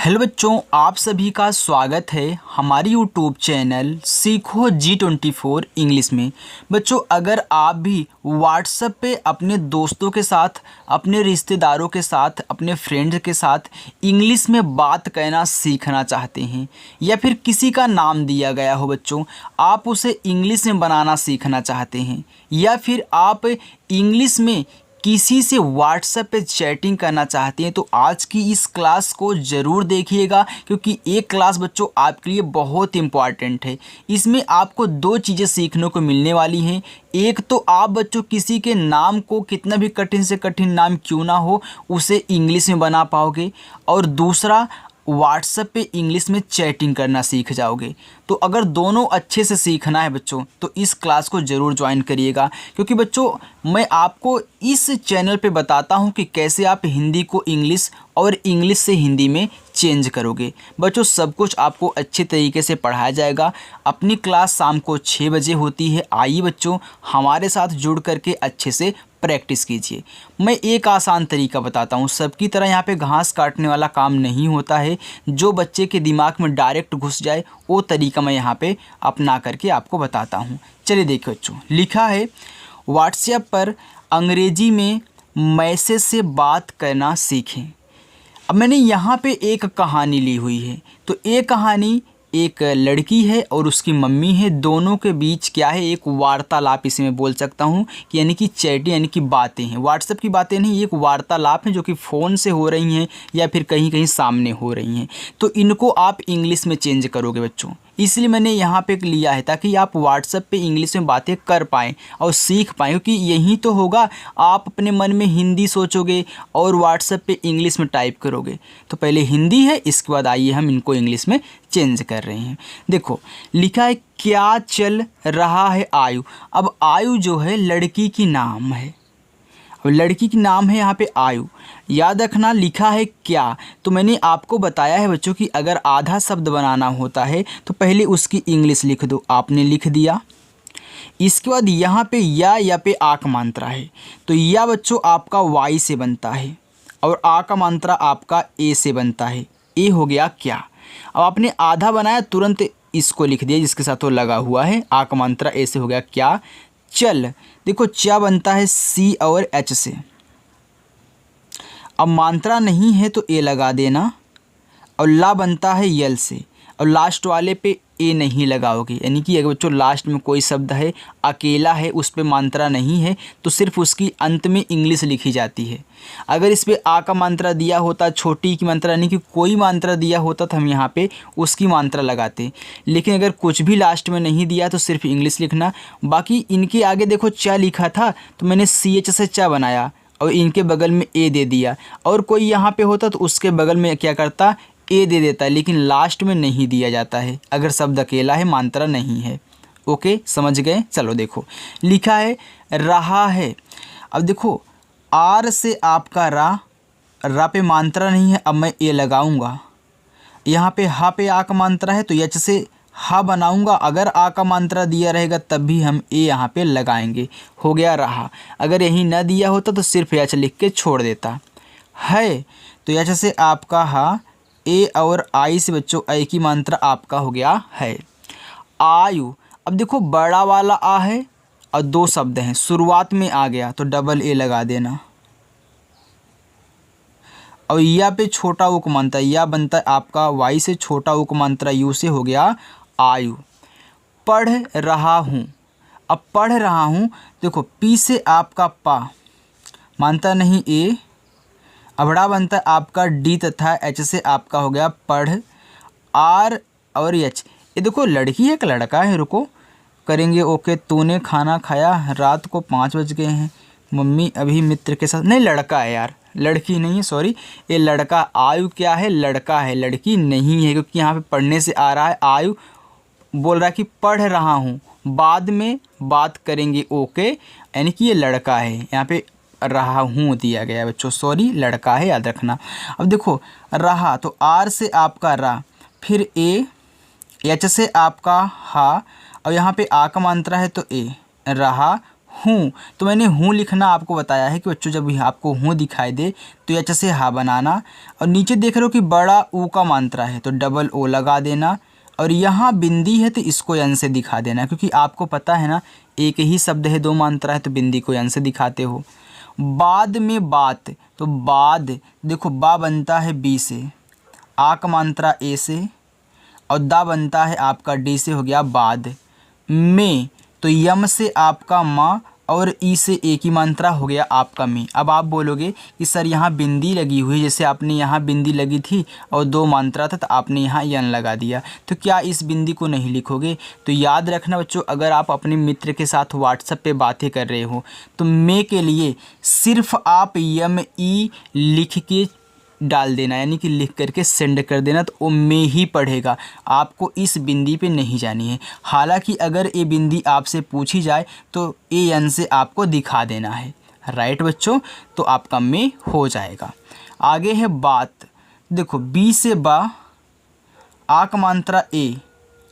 Hello बच्चों, आप सभी का स्वागत है हमारी यूट्यूब चैनल सीखो G24 इंग्लिश में। बच्चों, अगर आप भी व्हाट्सएप पे अपने दोस्तों के साथ, अपने रिश्तेदारों के साथ, अपने फ्रेंड्स के साथ इंग्लिश में बात करना सीखना चाहते हैं या फिर किसी का नाम दिया गया हो बच्चों, आप उसे इंग्लिश में बनाना सीखना चाहते हैं या फिर आप इंग्लिश में किसी से व्हाट्सएप पे चैटिंग करना चाहते हैं तो आज की इस क्लास को ज़रूर देखिएगा, क्योंकि ये क्लास बच्चों आपके लिए बहुत इम्पॉर्टेंट है। इसमें आपको दो चीज़ें सीखने को मिलने वाली हैं। एक तो आप बच्चों किसी के नाम को, कितना भी कठिन से कठिन नाम क्यों ना हो, उसे इंग्लिश में बना पाओगे, और दूसरा व्हाट्सएप पे इंग्लिश में चैटिंग करना सीख जाओगे। तो अगर दोनों अच्छे से सीखना है बच्चों तो इस क्लास को ज़रूर ज्वाइन करिएगा, क्योंकि बच्चों मैं आपको इस चैनल पे बताता हूँ कि कैसे आप हिंदी को इंग्लिश और इंग्लिश से हिंदी में चेंज करोगे। बच्चों, सब कुछ आपको अच्छे तरीके से पढ़ाया जाएगा। अपनी क्लास शाम को 6 बजे होती है। आइए बच्चों, हमारे साथ जुड़ करके अच्छे से प्रैक्टिस कीजिए। मैं एक आसान तरीका बताता हूँ। सबकी तरह यहाँ पे घास काटने वाला काम नहीं होता है। जो बच्चे के दिमाग में डायरेक्ट घुस जाए वो तरीका मैं यहाँ पे अपना करके आपको बताता हूँ। चलिए देखिए बच्चों, लिखा है व्हाट्सएप पर अंग्रेजी में मैसेज से बात करना सीखें। अब मैंने यहाँ पे एक कहानी ली हुई है। तो ये कहानी एक लड़की है और उसकी मम्मी है, दोनों के बीच क्या है, एक वार्तालाप इसे मैं बोल सकता हूँ कि यानी कि चैटिंग, यानी कि बातें हैं। व्हाट्सएप की बातें नहीं, एक वार्तालाप है जो कि फ़ोन से हो रही हैं या फिर कहीं कहीं सामने हो रही हैं। तो इनको आप इंग्लिश में चेंज करोगे बच्चों, इसलिए मैंने यहाँ पे लिया है ताकि आप व्हाट्सएप पे इंग्लिश में बातें कर पाएँ और सीख पाएँ, क्योंकि यही तो होगा। आप अपने मन में हिंदी सोचोगे और व्हाट्सएप पे इंग्लिश में टाइप करोगे। तो पहले हिंदी है, इसके बाद आइए हम इनको इंग्लिश में चेंज कर रहे हैं। देखो लिखा है क्या चल रहा है आयु। अब आयु जो है लड़की की नाम है। अब लड़की की नाम है यहाँ पे आयु। याद रखना लिखा है क्या, तो मैंने आपको बताया है बच्चों कि अगर आधा शब्द बनाना होता है तो पहले उसकी इंग्लिश लिख दो। आपने लिख दिया। इसके बाद यहाँ पे या पे आ का मात्रा है, तो या बच्चों आपका वाई से बनता है और आ का मात्रा आपका ए से बनता है। ए हो गया क्या। अब आपने आधा बनाया, तुरंत इसको लिख दिया जिसके साथ वो लगा हुआ है। आ का मात्रा ए से हो गया क्या। चल, देखो चा बनता है सी और एच से। अब मात्रा नहीं है तो ए लगा देना, और ला बनता है यल से, और लास्ट वाले पे ए नहीं लगाओगे। यानी कि अगर बच्चों लास्ट में कोई शब्द है, अकेला है, उस पे मात्रा नहीं है तो सिर्फ उसकी अंत में इंग्लिश लिखी जाती है। अगर इस पे आ का मात्रा दिया होता, छोटी की मात्रा नहीं कि कोई मात्रा दिया होता तो हम यहाँ पे उसकी मात्रा लगाते, लेकिन अगर कुछ भी लास्ट में नहीं दिया तो सिर्फ इंग्लिश लिखना। बाकी इनके आगे देखो चा लिखा था तो मैंने सी एच से चा बनाया और इनके बगल में ए दे दिया, और कोई यहाँ पे होता तो उसके बगल में क्या करता, ए दे देता, लेकिन लास्ट में नहीं दिया जाता है अगर शब्द अकेला है, मात्रा नहीं है। ओके, समझ गए। चलो देखो लिखा है रहा है। अब देखो आर से आपका रा पे मात्रा नहीं है, अब मैं ए लगाऊंगा। यहाँ पे हा पे आ का मात्रा है तो यच से हा बनाऊंगा। अगर आ का मात्रा दिया रहेगा तब भी हम ए यहाँ पे लगाएंगे। हो गया रहा। अगर यही न दिया होता तो सिर्फ यच लिख के छोड़ देता। है तो यच से आपका हा, ए और आई से बच्चों आई की मात्रा आपका हो गया है। आयु, अब देखो बड़ा वाला आ है और दो शब्द हैं, शुरुआत में आ गया तो डबल ए लगा देना, और या पे छोटा उक मात्रा या बनता है आपका वाई से, छोटा उक मात्रा यू से, हो गया आयु। पढ़ रहा हूँ। अब पढ़ रहा हूँ, देखो पी से आपका पा, मानता नहीं ए, अबड़ा बनता है आपका डी तथा एच से आपका हो गया पढ़। आर और एच, ये देखो लड़की है कि लड़का है, रुको करेंगे। ओके, तूने खाना खाया, रात को 5 बज गए हैं, मम्मी अभी मित्र के साथ, नहीं लड़का है यार, लड़की नहीं है, सॉरी ये लड़का। आयु क्या है, लड़का है, लड़की नहीं है, क्योंकि यहाँ पे पढ़ने से आ रहा है। आयु बोल रहा है कि पढ़ रहा हूँ, बाद में बात करेंगे। ओके, यानी कि ये लड़का है, यहाँ पे रहा हूँ दिया गया है बच्चों, सॉरी लड़का है, याद रखना। अब देखो रहा तो आर से आपका रा, फिर ए, एच से आपका हा, और यहाँ पे आ का मात्रा है तो ए, रहा हूँ, तो मैंने हूँ लिखना आपको बताया है कि बच्चों जब आपको हूँ दिखाई दे तो एच से हा बनाना, और नीचे देख रहे हो कि बड़ा ऊ का मात्रा है तो डबल ओ लगा देना, और यहाँ बिंदी है तो इसको यन से दिखा देना, क्योंकि आपको पता है ना एक ही शब्द है दो मात्रा है तो बिंदी को यन से दिखाते हो। बाद में बात, तो बाद देखो बा बनता है बी से, आ का मात्रा ए से, और दा बनता है आपका डी से, हो गया बाद में, तो यम से आपका माँ और ई से ए की मात्रा हो गया आपका मी। अब आप बोलोगे कि सर यहाँ बिंदी लगी हुई है, जैसे आपने यहाँ बिंदी लगी थी और दो मात्रा था तो आपने यहाँ यन लगा दिया, तो क्या इस बिंदी को नहीं लिखोगे? तो याद रखना बच्चों, अगर आप अपने मित्र के साथ व्हाट्सएप पे बातें कर रहे हो तो मे के लिए सिर्फ आप यम ई लिख के डाल देना, यानी कि लिख करके सेंड कर देना, तो वो में ही पढ़ेगा, आपको इस बिंदी पे नहीं जानी है। हालांकि अगर ये बिंदी आपसे पूछी जाए तो ए एन से आपको दिखा देना है। राइट बच्चों, तो आपका में हो जाएगा। आगे है बात, देखो बी से बा, आ का मात्रा ए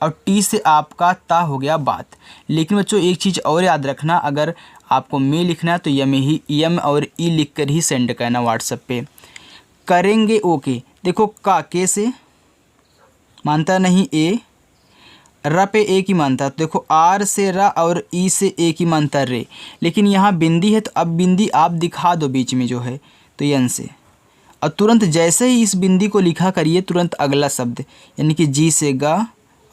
और टी से आपका ता हो गया बात। लेकिन बच्चों एक चीज़ और याद रखना, अगर आपको में लिखना है तो यम और ई लिख कर ही सेंड करना व्हाट्सएप पे। करेंगे ओके, देखो का के से मानता नहीं ए, र पे ए की मानता, तो देखो आर से र और ई से ए की मानता रे, लेकिन यहाँ बिंदी है तो अब बिंदी आप दिखा दो बीच में जो है तो यन से, और तुरंत जैसे ही इस बिंदी को लिखा करिए तुरंत अगला शब्द, यानी कि जी से गा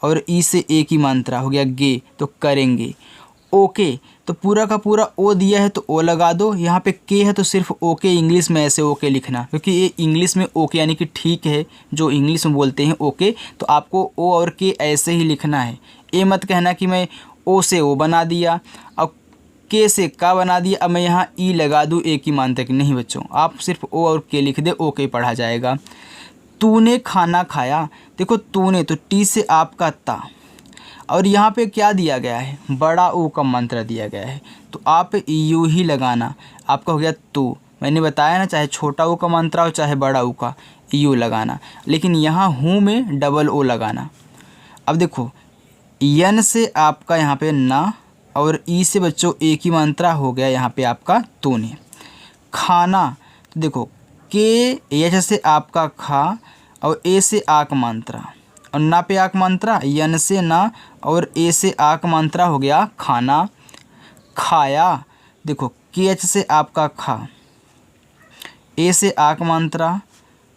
और ई से ए की मात्रा हो गया गे, तो करेंगे ओके, तो पूरा का पूरा ओ दिया है तो ओ लगा दो, यहाँ पे के है तो सिर्फ ओके इंग्लिश में ऐसे ओके लिखना, क्योंकि ये इंग्लिश में ओके यानी कि ठीक है जो इंग्लिश में बोलते हैं ओके, तो आपको ओ और के ऐसे ही लिखना है। ये मत कहना कि मैं ओ से ओ बना दिया और के से का बना दिया, अब मैं यहाँ ई लगा दूँ ए की मात्रा की, नहीं बच्चों, आप सिर्फ ओ और के लिख दे, ओके पढ़ा जाएगा। तूने खाना खाया, देखो तूने तो टी से आपका ता, और यहाँ पे क्या दिया गया है, बड़ा ऊ का मंत्र दिया गया है, तो आप यू ही लगाना, आपका हो गया तू। मैंने बताया ना, चाहे छोटा ऊ का मंत्र हो चाहे बड़ा ऊ का, यू लगाना, लेकिन यहाँ हूँ में डबल ओ लगाना। अब देखो यन से आपका यहाँ पे ना और ई से बच्चों ए की मात्रा हो गया यहाँ पे आपका तूने। खाना, तो देखो के एच से आपका खा और ए से आक मात्रा, और ना पे आक मात्रा, यन से ना और ए से आक मात्रा हो गया खाना। खाया, देखो के एच से आपका खा, ए से आक मात्रा,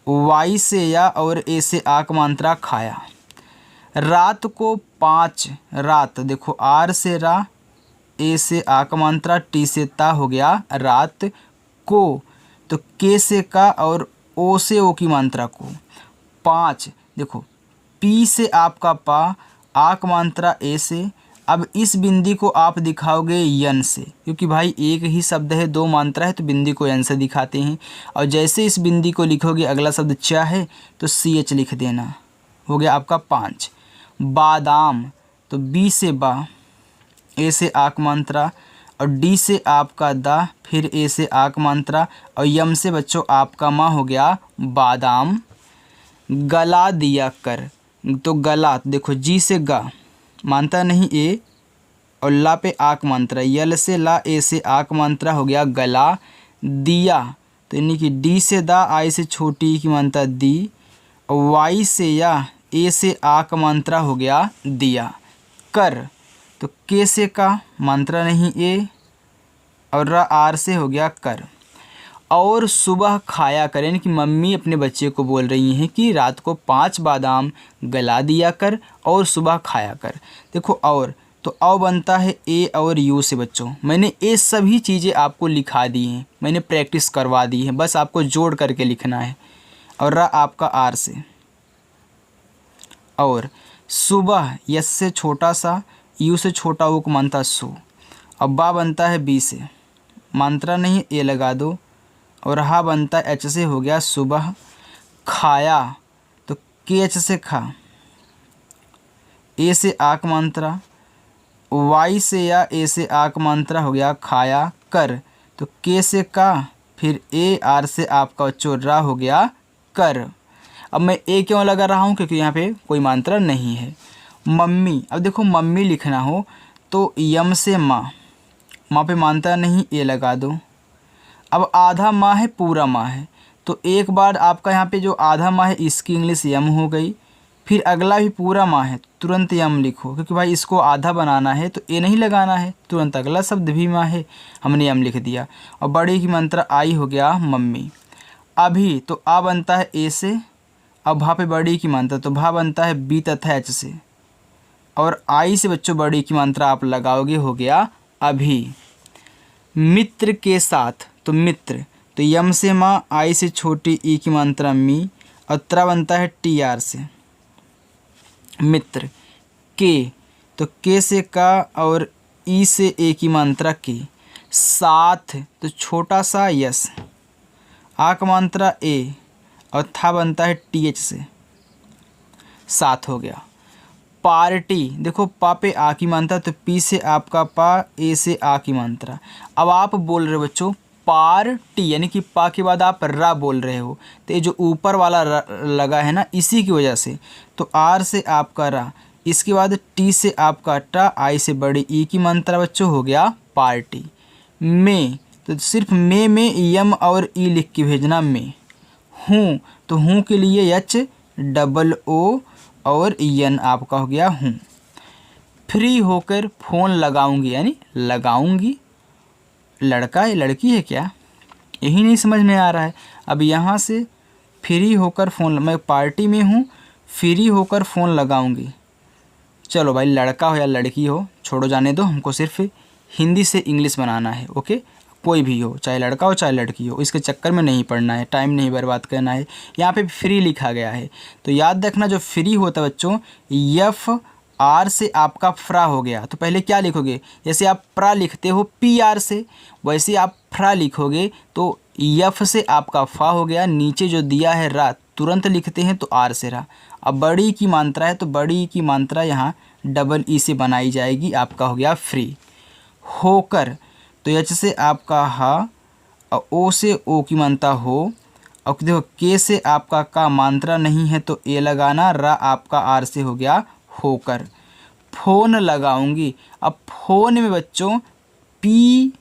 वाई से या और ए से आक मात्रा खाया। रात को 5, रात देखो आर से रा, ए से आक मात्रा, टी से ता हो गया रात को, तो के से का और ओ से ओ की मात्रा को। 5 देखो पी से आपका पा, आक मात्रा ए से, अब इस बिंदी को आप दिखाओगे यन से, क्योंकि भाई एक ही शब्द है दो मात्रा है तो बिंदी को यन से दिखाते हैं, और जैसे इस बिंदी को लिखोगे अगला शब्द चा है तो सी एच लिख देना, हो गया आपका 5। बादाम, तो बी से बा, ए से आक मात्रा और डी से आपका दा, फिर ए से आक मात्रा और यम से बच्चों आपका माँ हो गया बादाम। गला दिया कर, तो गला देखो जी से गा मानता नहीं ए और ला पे आक मात्रा, यल से ला ए से आक मात्रा हो गया गला। दिया, तो यानी कि डी से दा, आई से छोटी की मात्रा दी, और वाई से या ए से आक मात्रा हो गया दिया। कर, तो के से का मात्रा नहीं ए और रा आर से हो गया कर। और सुबह खाया करें, यानी कि मम्मी अपने बच्चे को बोल रही हैं कि रात को 5 बादाम गला दिया कर और सुबह खाया कर। देखो और, तो औ बनता है ए और यू से बच्चों, मैंने ये सभी चीज़ें आपको लिखा दी हैं, मैंने प्रैक्टिस करवा दी है, बस आपको जोड़ करके लिखना है। और रा आपका आर से। और सुबह यस से छोटा सा, यू से छोटा ऊ को मानता सु, अब बा बनता है बी से, मात्रा नहीं ए लगा दो, और हा बनता एच से हो गया सुबह। खाया, तो के एच से खा, ए से आक मात्रा, वाई से या ए से आक मात्रा हो गया खाया कर, तो के से का, फिर ए आर से आपका चोर्रा हो गया कर। अब मैं ए क्यों लगा रहा हूँ, क्योंकि यहाँ पे कोई मात्रा नहीं है। मम्मी, अब देखो मम्मी लिखना हो तो यम से माँ, माँ पे मानता नहीं, ए लगा दो। अब आधा माह है, पूरा माह है, तो एक बार आपका यहाँ पे जो आधा माह है इसकी इंग्लिश यम हो गई। फिर अगला भी पूरा माह है, तुरंत यम लिखो, क्योंकि भाई इसको आधा बनाना है तो ए नहीं लगाना है, तुरंत अगला शब्द भी माह है, हमने यम लिख दिया। और बड़ी की मात्रा आई हो गया मम्मी। अभी तो आ बनता है ए से, अब भा पे बड़ी की मात्रा तो भा बनता है बी तथा एच से, और आई से बच्चों बड़ी की मात्रा आप लगाओगे, हो गया अभी। मित्र के साथ तो मित्र, तो यम से माँ, आई से छोटी ई की मात्रा मी, और त्र बनता है टी आर से मित्र। के तो के से का और ई से ए की मात्रा के। साथ तो छोटा सा यस, आ का मात्रा ए, और था बनता है टी एच से, साथ हो गया। पार्टी, देखो पा पे आ की मात्रा, तो पी से आपका पा, ए से आ की मात्रा। अब आप बोल रहे हो बच्चों पार्टी, यानी कि पा के बाद आप रा बोल रहे हो, तो ये जो ऊपर वाला लगा है ना, इसी की वजह से, तो आर से आपका रा, इसके बाद टी से आपका टा, आई से बड़ी ई की मात्रा बच्चों, हो गया पार्टी। में तो सिर्फ में यम और ई लिख के भेजना में। हूँ तो हूँ के लिए एच डबल ओ और यन आपका हो गया हूँ। फ्री होकर फ़ोन लगाऊंगी, यानी लगाऊंगी, लड़का है लड़की है क्या, यही नहीं समझ में आ रहा है। अब यहाँ से फ्री होकर फ़ोन, मैं पार्टी में हूँ, फ्री होकर फ़ोन लगाऊंगी। चलो भाई लड़का हो या लड़की हो छोड़ो, जाने दो, हमको सिर्फ हिंदी से इंग्लिश बनाना है। ओके, कोई भी हो, चाहे लड़का हो चाहे लड़की हो, इसके चक्कर में नहीं पड़ना है, टाइम नहीं बर्बाद करना है। यहाँ पे फ्री लिखा गया है, तो याद रखना जो फ्री होता है बच्चों, यफ आर से आपका फ्रा हो गया, तो पहले क्या लिखोगे, जैसे आप प्रा लिखते हो पी आर से, वैसे आप फ्रा लिखोगे, तो यफ से आपका फा हो गया, नीचे जो दिया है रा तुरंत लिखते हैं तो आर से रा। अब बड़ी की मात्रा है, तो बड़ी की मात्रा यहाँ डबल ई से बनाई जाएगी, आपका हो गया फ्री। होकर तो एच से आपका हा, और ओ से ओ की मात्रा हो, और देखो के से आपका का मात्रा नहीं है तो ए लगाना, रा आपका आर से हो गया होकर। फ़ोन लगाऊंगी, अब फ़ोन में बच्चों पी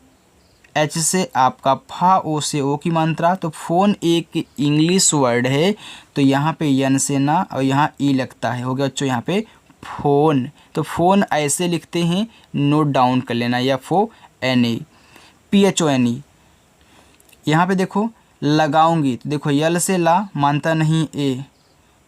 एच से आपका फा, ओ से ओ की मात्रा, तो फ़ोन एक इंग्लिश वर्ड है, तो यहाँ पे यन से ना और यहाँ ई लगता है, हो गया बच्चों यहाँ पे फ़ोन। तो फ़ोन ऐसे लिखते हैं, नोट डाउन कर लेना, F O N A P H O N E. यहाँ पे देखो लगाऊंगी, तो देखो यल से ला, मानता नहीं ए,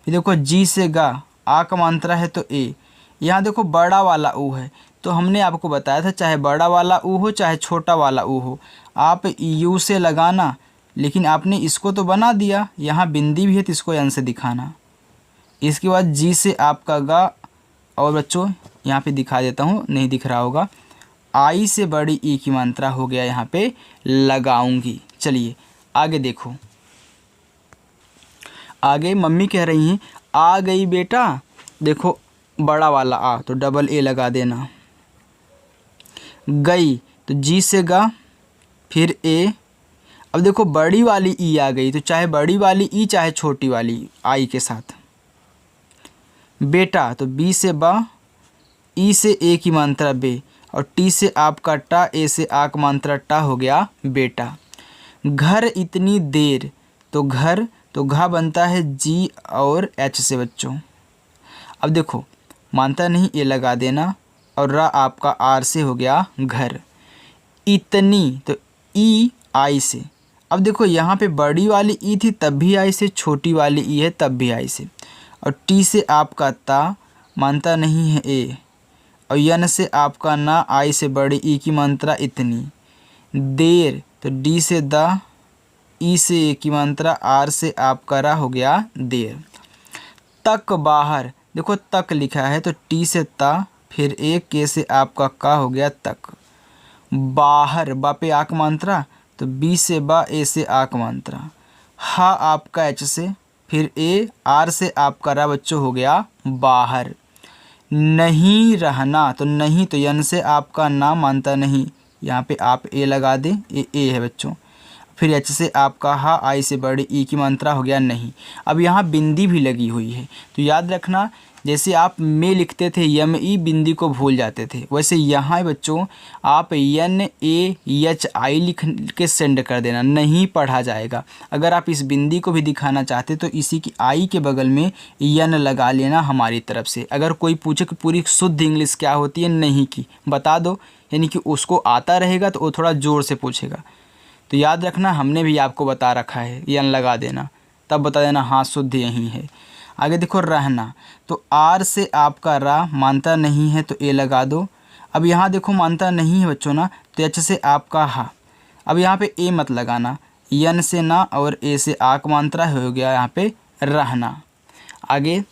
फिर देखो जी से गा, आ का मात्रा है तो ए। यहाँ देखो बड़ा वाला ऊ है, तो हमने आपको बताया था चाहे बड़ा वाला ऊ हो चाहे छोटा वाला ऊ हो, आप यू से लगाना, लेकिन आपने इसको तो बना दिया, यहाँ बिंदी भी है तो इसको एन से दिखाना। इसके बाद जी से आपका गा, और बच्चों यहाँ पे दिखा देता हूँ, नहीं दिख रहा होगा, आई से बड़ी ई की मात्रा हो गया यहाँ पे लगाऊंगी। चलिए आगे देखो, आगे मम्मी कह रही हैं आ गई बेटा, देखो बड़ा वाला आ तो डबल ए लगा देना। गई तो जी से गा, फिर ए। अब देखो बड़ी वाली ई आ गई, तो चाहे बड़ी वाली ई चाहे छोटी वाली आई के साथ। बेटा तो बी से बा, ई से ए की मात्रा बे, और टी से आपका टा, ए से आ की मात्रा टा, हो गया बेटा। घर इतनी देर, तो घर तो घा बनता है जी और एच से बच्चों। अब देखो मानता नहीं, ए लगा देना, और रा आपका आर से हो गया घर। इतनी तो ई आई से, अब देखो यहाँ पे बड़ी वाली ई थी तब भी आई से, छोटी वाली ई है तब भी आई से, और टी से आपका ता, मानता नहीं है ए, और यन से आपका ना, आई से बड़ी ई की मात्रा इतनी। देर तो डी से दा, ई से ए की मात्रा, आर से आपका रा, हो गया देर। तक बाहर, देखो तक लिखा है तो टी से ता, फिर एक के से आपका का, हो गया तक। बाहर बा पे आक मात्रा, तो बी से बा, ए से आक मात्रा, हा आपका एच से, फिर ए, आर से आपका रा बच्चों, हो गया बाहर। नहीं रहना तो नहीं, तो यन से आपका ना, मानता नहीं, यहाँ पे आप ए लगा दें, ए है बच्चों। फिर एच से आपका हा, आई से बड़ी ई की मात्रा, हो गया नहीं। अब यहाँ बिंदी भी लगी हुई है, तो याद रखना जैसे आप में लिखते थे यम ई बिंदी को भूल जाते थे, वैसे यहाँ बच्चों आप एन ए एच आई लिख के सेंड कर देना, नहीं पढ़ा जाएगा। अगर आप इस बिंदी को भी दिखाना चाहते तो इसी की आई के बगल में यन लगा लेना हमारी तरफ से। अगर कोई पूछे कि पूरी शुद्ध इंग्लिश क्या होती है नहीं की बता दो, यानी कि उसको आता रहेगा तो वो थोड़ा ज़ोर से पूछेगा। तो याद रखना हमने भी आपको बता रखा है, यन लगा देना, तब बता देना हाँ शुद्ध यही है। आगे देखो रहना, तो आर से आपका रा मानता नहीं है तो ए लगा दो। अब यहाँ देखो मानता नहीं है बच्चों ना, तो एच से आपका हा। अब यहाँ पे ए मत लगाना, यन से ना और ए से आक मात्रा हो गया यहाँ पे रहना। आगे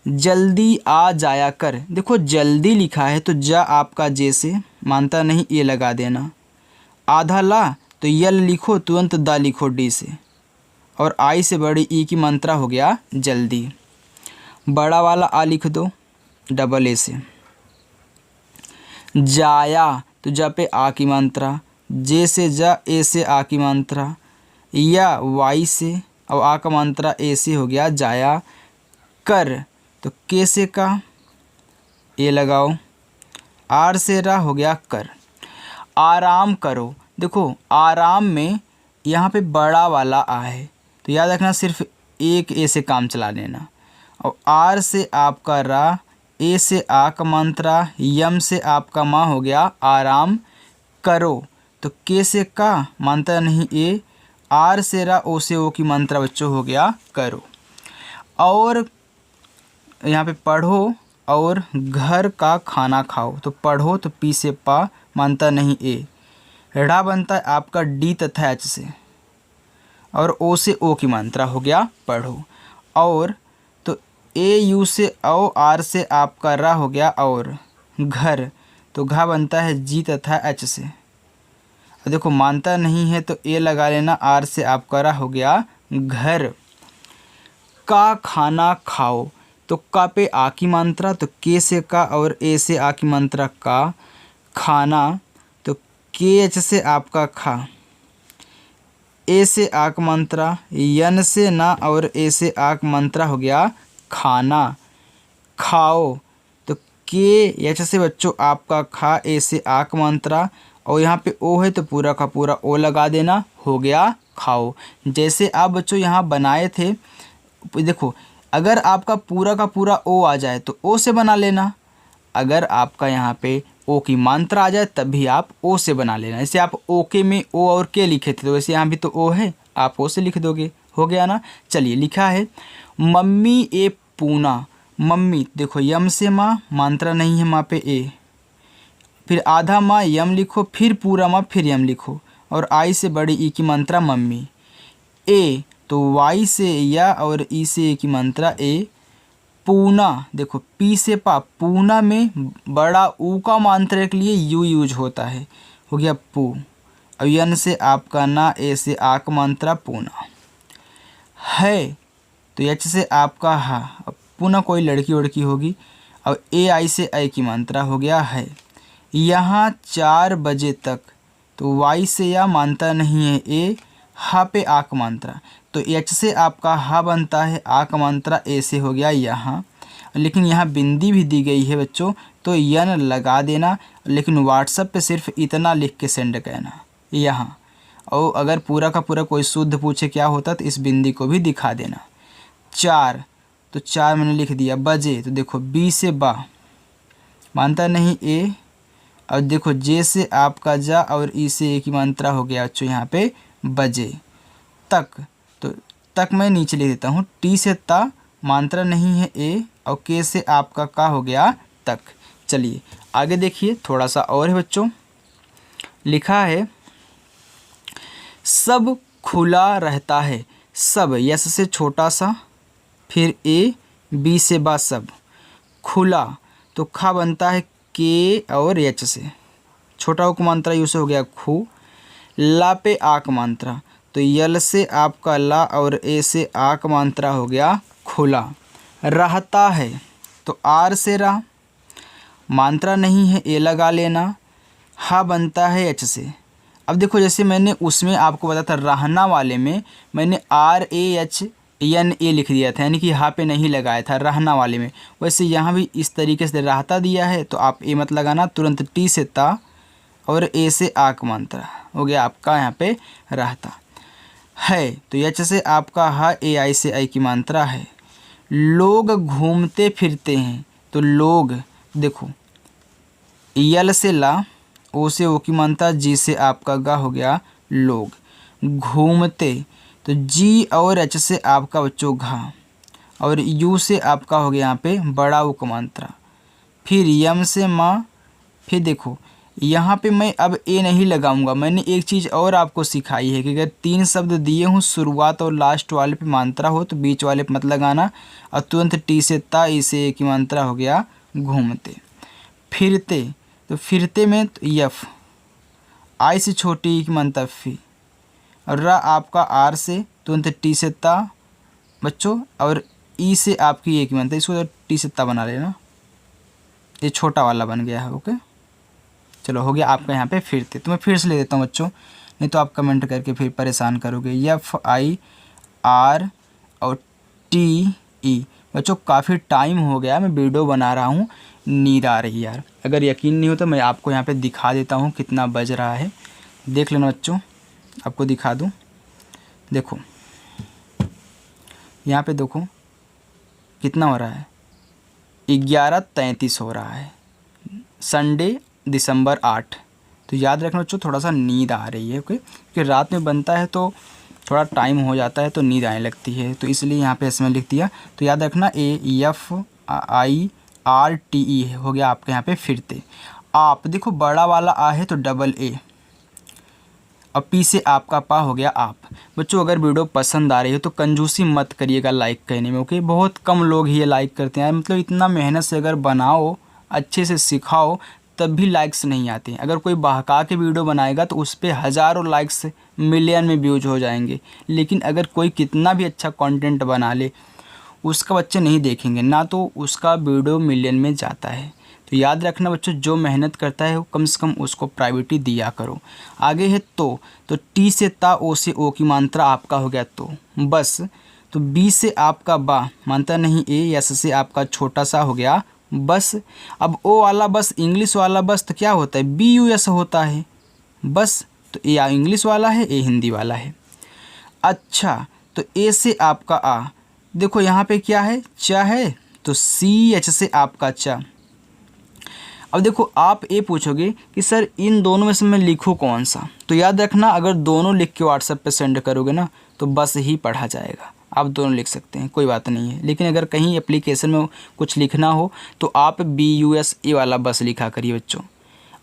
जल्दी आ जाया कर, देखो जल्दी लिखा है तो जा आपका जे से मानता नहीं ए लगा देना। आधा ला तो यल लिखो, तुरंत दा लिखो डी से, और आई से बड़ी ई की मात्रा हो गया जल्दी। बड़ा वाला आ लिख दो डबल ए से। जाया तो जा पे आ की मात्रा, जे से जा ए से आ की मात्रा, या वाई से और आ का मात्रा ए से हो गया जाया कर, तो के से का ए लगाओ, आर से रा हो गया कर। आराम करो, देखो आराम में यहाँ पे बड़ा वाला आ है तो याद रखना सिर्फ एक ए से काम चला लेना, और आर से आपका रा, ए से आ का मात्रा, यम से आपका माँ हो गया आराम करो, तो के से का मात्रा नहीं ए, आर से रा ओ से ओ की मात्रा बच्चों हो गया करो। और यहाँ पे पढ़ो और घर का खाना खाओ, तो पढ़ो तो पी से पा मानता नहीं ए, रा बनता है आपका डी तथा एच से, और ओ से ओ की मात्रा हो गया पढ़ो। और तो ए यू से औ, आर से आपका रा हो गया और, घर तो घा बनता है जी तथा एच से। देखो मानता नहीं है तो ए लगा लेना, आर से आपका रा हो गया घर। का खाना खाओ, तो का पे आ की मात्रा, तो के से का और ए से आ की मात्रा का, खाना तो के एच से आपका खा, ए से आक मात्रा, यन से ना और ए से आक मात्रा हो गया खाना। खाओ तो के एच से बच्चों आपका खा, ए से आक मात्रा, और यहाँ पे ओ है तो पूरा का पूरा ओ लगा देना, हो गया खाओ। जैसे आप बच्चों यहाँ बनाए थे, देखो अगर आपका पूरा का पूरा ओ आ जाए तो ओ से बना लेना, अगर आपका यहाँ पे ओ की मात्रा आ जाए तब भी आप ओ से बना लेना। जैसे आप ओ के में ओ और के लिखे थे तो वैसे यहाँ भी तो ओ है, आप ओ से लिख दोगे, हो गया ना। चलिए लिखा है मम्मी ए पूना, मम्मी देखो यम से माँ मात्रा नहीं है माँ पे ए, फिर आधा माँ यम लिखो, फिर पूरा माँ फिर यम लिखो, और आई से बड़ी ई की मात्रा मम्मी। ए तो वाई से या और ई से ए की मात्रा ए। पूना देखो पी से पा, पूना में बड़ा ऊ का मात्रा के लिए यू यूज होता है, हो गया पू। और यन से आपका ना, ए से आ का मात्रा पूना। है तो एच से आपका हा, अब पूना कोई लड़की वड़की होगी, और ए आई से आई की मात्रा हो गया है। यहाँ 4 बजे तक, तो वाई से या मानता नहीं है ए, हा पे आ का मात्रा, तो एच से आपका हा बनता है, आ का मात्रा ए से हो गया यहाँ। लेकिन यहाँ बिंदी भी दी गई है बच्चों, तो यन लगा देना, लेकिन व्हाट्सएप पे सिर्फ इतना लिख के सेंड करना यहाँ। और अगर पूरा का पूरा कोई शुद्ध पूछे क्या होता तो इस बिंदी को भी दिखा देना। 4 तो 4 मैंने लिख दिया। बजे तो देखो बी से बा मानता नहीं ए, और देखो जे से आपका जा और ई से ए की मात्रा हो गया बच्चों यहाँ पे बजे। तक तो तक मैं नीचे लिख देता हूँ, टी से ता मात्रा नहीं है ए, और के से आपका का हो गया तक। चलिए आगे देखिए, थोड़ा सा और है बच्चों। लिखा है सब खुला रहता है, सब यस से छोटा सा, फिर ए, बी से बा सब, खुला तो खा बनता है के और एच से, छोटा उक मात्रा यू से हो गया खू। ला पे आक मात्रा, तो यल से आपका ला और ए से आक मात्रा हो गया खुला। रहता है तो आर से रा, मात्रा नहीं है ए लगा लेना, हा बनता है एच से। अब देखो जैसे मैंने उसमें आपको बताया था रहना वाले में मैंने आर ए एच यन ए लिख दिया था, यानी कि यहाँ पे नहीं लगाया था रहना वाले में। वैसे यहाँ भी इस तरीके से रहता दिया है तो आप ए मत लगाना, तुरंत टी से ता और ए से आक मात्रा हो गया आपका यहाँ पे रहता है। तो एच से आपका हा, ए आई से आई की मात्रा है। लोग घूमते फिरते हैं, तो लोग देखो यल से ला, ओ से ओ की मात्रा, जी से आपका गा हो गया लोग। घूमते तो जी और एच से आपका बच्चों घा, और यू से आपका हो गया यहाँ पे बड़ा ऊ का मात्रा। फिर यम से माँ, फिर देखो यहाँ पे मैं अब ए नहीं लगाऊंगा। मैंने एक चीज़ और आपको सिखाई है कि अगर 3 शब्द दिए हों, शुरुआत और लास्ट वाले पे मात्रा हो तो बीच वाले पे मत लगाना, और तुरंत टी से ता, ई से ए की मात्रा हो गया घूमते। फिरते तो फिरते में तो यफ, आई से छोटी ई की मात्रा फी, और रा आपका आर से तुरंत टी से ता बच्चों, और ई से आपकी ए की मात्रा, इसको तो टी से ता बना लेना, ये छोटा वाला बन गया है। ओके चलो हो गया आपका यहाँ पे फिरते। तो मैं फिर से ले देता हूँ बच्चों, नहीं तो आप कमेंट करके फिर परेशान करोगे। एफ आई आर और टी ई। बच्चों काफ़ी टाइम हो गया मैं वीडियो बना रहा हूँ, नींद आ रही यार। अगर यकीन नहीं हो तो मैं आपको यहाँ पे दिखा देता हूँ कितना बज रहा है, देख लेना बच्चों, आपको दिखा दूँ। देखो यहाँ पे देखो कितना हो रहा है, 11:33 हो रहा है, संडे दिसंबर 8। तो याद रखना बच्चों, थोड़ा सा नींद आ रही है। ओके, क्योंकि रात में बनता है तो थोड़ा टाइम हो जाता है तो नींद आने लगती है, तो इसलिए यहाँ पे इसमें लिख दिया। तो याद रखना A F I R T E हो गया आपके यहाँ पे फिरते। आप देखो बड़ा वाला आ है तो डबल ए, और पी से आपका पा हो गया आप। बच्चों अगर वीडियो पसंद आ रही है तो कंजूसी मत करिएगा लाइक करने में। ओके, बहुत कम लोग ही ये लाइक करते हैं, मतलब इतना मेहनत से अगर बनाओ, अच्छे से सिखाओ, तब भी लाइक्स नहीं आते हैं। अगर कोई बहका के वीडियो बनाएगा तो उस पर हज़ारों लाइक्स, मिलियन में व्यूज हो जाएंगे, लेकिन अगर कोई कितना भी अच्छा कंटेंट बना ले, उसका बच्चे नहीं देखेंगे ना, तो उसका वीडियो मिलियन में जाता है। तो याद रखना बच्चों, जो मेहनत करता है वो कम से कम उसको प्रायोरिटी दिया करो। आगे है तो टी से ता, ओ से ओ की मात्रा आपका हो गया तो बस। तो बी से आपका बा, मात्रा नहीं ए, एस से आपका छोटा सा हो गया बस। अब ओ वाला बस, इंग्लिश वाला बस, तो क्या होता है बी यू एस होता है बस। तो ए इंग्लिश वाला है, ए हिंदी वाला है। अच्छा, तो ए से आपका आ, देखो यहाँ पे क्या है चा है, तो सी एच से आपका चा। अब देखो आप ये पूछोगे कि सर इन दोनों में से मैं लिखूँ कौन सा, तो याद रखना अगर दोनों लिख के व्हाट्सएप पे सेंड करोगे ना तो बस ही पढ़ा जाएगा। आप दोनों लिख सकते हैं, कोई बात नहीं है, लेकिन अगर कहीं एप्लीकेशन में कुछ लिखना हो तो आप BUS वाला बस लिखा करिए बच्चों।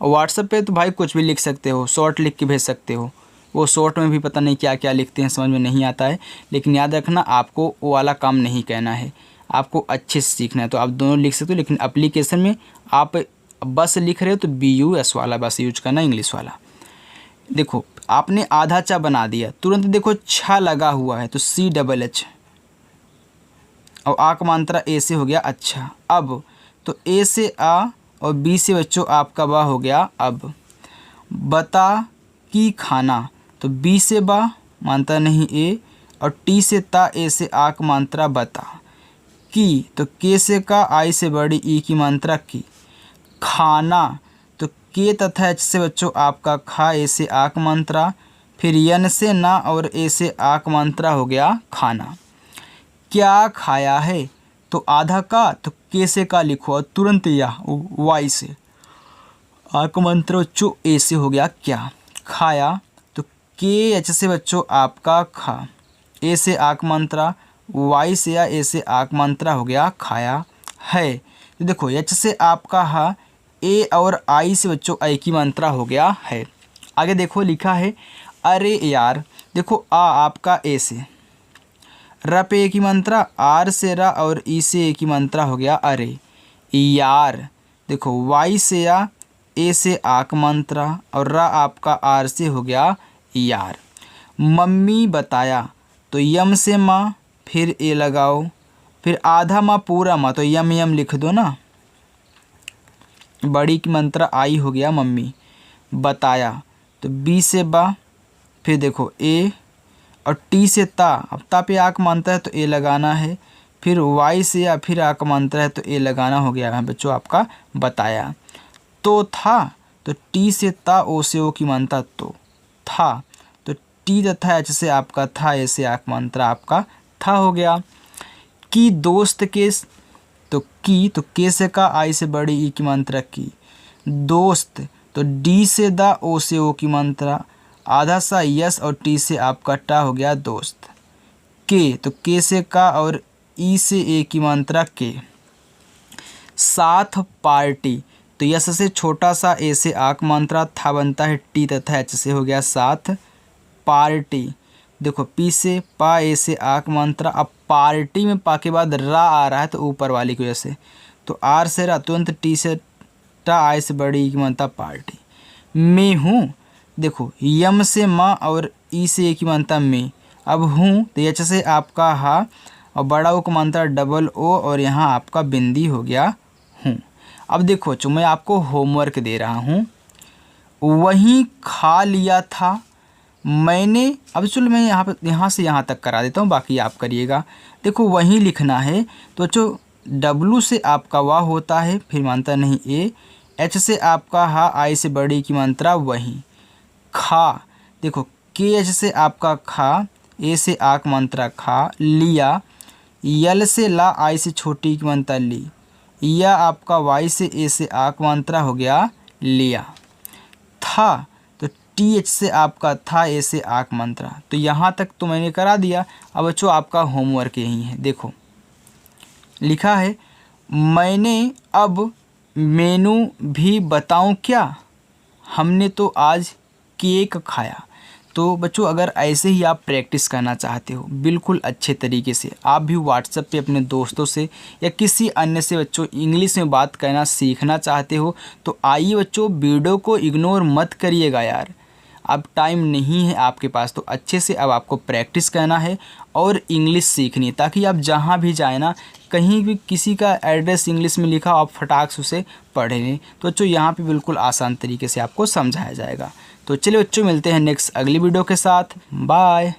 और व्हाट्सएप पे तो भाई कुछ भी लिख सकते हो, शॉर्ट लिख के भेज सकते हो, वो शॉर्ट में भी पता नहीं क्या क्या लिखते हैं, समझ में नहीं आता है। लेकिन याद रखना आपको वो वाला काम नहीं कहना है, आपको अच्छे से सीखना है। तो आप दोनों लिख सकते हो, लेकिन एप्लीकेशन में आप बस लिख रहे हो तो BUS वाला बस यूज करना, इंग्लिश वाला। देखो आपने आधा चा बना दिया, तुरंत देखो छा लगा हुआ है तो CHH, और आ का मात्रा ए से हो गया अच्छा। अब तो ए से आ और बी से बच्चों आपका बा हो गया अब। बता की खाना, तो बी से बा, मात्रा नहीं ए, और टी से ता, ए से आ का मात्रा बता। की तो के से का, आई से बड़ी ई की मात्रा की। खाना तो के तथा एच से बच्चों आपका खा, ए से आ का मात्रा, फिर यन से ना और ए से आ का मात्रा हो गया खाना। क्या खाया है, तो आधा का, तो के से का लिखो और तुरंत या वाई से आ का मात्रा बच्चों ए से हो गया क्या खाया। तो के एच से बच्चों आपका खा, ए से आ का मात्रा, वाई से या ए से आ का मात्रा हो गया खाया है। तो देखो एच से आपका हा, ए और आई से बच्चों आई की मात्रा हो गया है। आगे देखो लिखा है अरे यार, देखो आ आपका ए से, र पे ए की मात्रा, आर से रा और ई से ए की मात्रा हो गया अरे यार। देखो वाई से या, ए से आ का मात्रा, और रा आपका आर से हो गया यार। मम्मी बताया, तो यम से माँ, फिर ए लगाओ, फिर आधा माँ पूरा माँ, तो यम यम लिख दो ना, बड़ी की मात्रा आई हो गया मम्मी। बताया तो बी से बा, फिर देखो ए और टी से ता, अब ता पे आँख मानता है तो ए लगाना है, फिर वाई से या फिर आँख मानता है तो ए लगाना हो गया है बच्चों आपका बताया। तो था, तो टी से ता, ओ से ओ की मानता तो था, तो टी तथा एच से आपका था, ए से आँख मात्रा आपका था हो गया। की दोस्त के, तो की, तो के से का, आई से बड़ी ई की मात्रा की, दोस्त, तो डी से दा, ओ से ओ की मात्रा, आधा सा यस और टी से आपका टा हो गया दोस्त। के, तो के से का और ई से ए की मात्रा के। साथ पार्टी, तो यस से छोटा सा, ए से आक मात्रा, था बनता है टी तथा एच से हो गया साथ पार्टी। देखो पी से पा, ए से आक मात्रा, अब पार्टी में पा के बाद रा आ रहा है तो ऊपर वाली की वजह से, तो आर से रा, तुरंत टी से टा, आई से बड़ी की मानता पार्टी। मैं हूँ, देखो यम से माँ और ई से एक की मानता मैं, अब हूँ तो एच से आपका हा और बड़ा ओ को मानता डबल ओ और यहाँ आपका बिंदी हो गया हूँ। अब देखो जो मैं आपको होमवर्क दे रहा हूँ, वहीं खा लिया था मैंने, अब चलो मैं यहाँ से यहाँ तक करा देता हूँ, बाकी आप करिएगा। देखो वहीं लिखना है, तो जो डब्लू से आपका वाह होता है, फिर मानता नहीं ए, एच से आपका हा, आई से बड़ी की मात्रा वहीं, खा, देखो के एच से आपका खा, ए से आक मात्रा खा, लिया, यल से ला, आई से छोटी की मात्रा ली, या आपका वाई से ए से आक मात्रा हो गया लिया। था, तो टी एच से आपका था, ए से आक मात्रा, तो यहाँ तक तो मैंने करा दिया। अब बच्चों आपका होमवर्क यही है, देखो लिखा है मैंने, अब मेनू भी बताऊं क्या, हमने तो आज केक खाया। तो बच्चों अगर ऐसे ही आप प्रैक्टिस करना चाहते हो बिल्कुल अच्छे तरीके से, आप भी व्हाट्सएप पे अपने दोस्तों से या किसी अन्य से बच्चों इंग्लिश में बात करना सीखना चाहते हो, तो आइए बच्चों वीडियो को इग्नोर मत करिएगा यार, अब टाइम नहीं है आपके पास, तो अच्छे से अब आपको प्रैक्टिस करना है और इंग्लिश सीखनी है, ताकि आप जहाँ भी जाए ना, कहीं भी किसी का एड्रेस इंग्लिश में लिखा आप फटाक से उसे पढ़ लें। तो बच्चों यहाँ पे बिल्कुल आसान तरीके से आपको समझाया जाएगा। तो चलिए बच्चों मिलते हैं नेक्स्ट अगली वीडियो के साथ, बाय।